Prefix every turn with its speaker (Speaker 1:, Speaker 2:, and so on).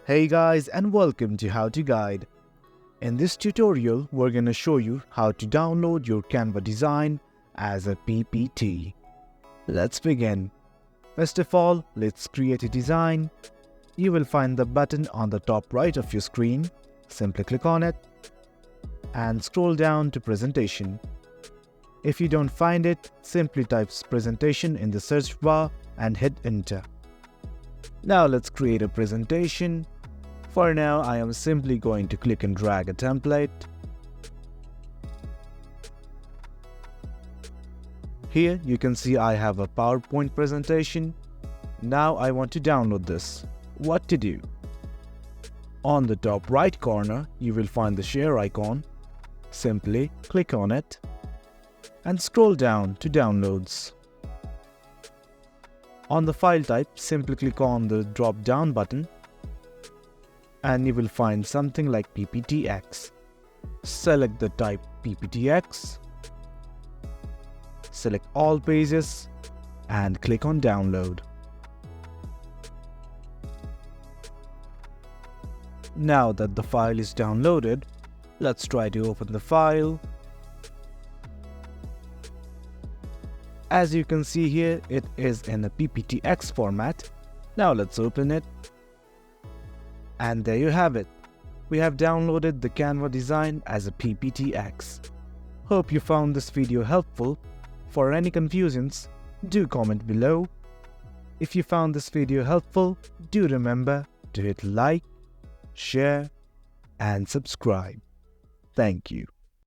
Speaker 1: Hey guys, and welcome to How to Guide. In this tutorial, we're going to show you how to download your Canva design as a PPT. Let's begin. First of all, let's create a design. You will find the button on the top right of your screen. Simply click on it and scroll down to presentation. If you don't find it, simply type presentation in the search bar and hit enter. Now let's create a presentation. For now, I am simply going to click and drag a template. Here you can see I have a PowerPoint presentation. Now I want to download this. What to do? On the top right corner, you will find the share icon. Simply click on it and scroll down to downloads. On the file type, simply click on the drop down button and you will find something like PPTX. Select the type PPTX, select all pages and click on download. Now that the file is downloaded, let's try to open the file. As you can see here, it is in a PPTX format. Now let's open it. And there you have it. We have downloaded the Canva design as a PPTX. Hope you found this video helpful. For any confusions, do comment below. If you found this video helpful, do remember to hit like, share, and subscribe. Thank you.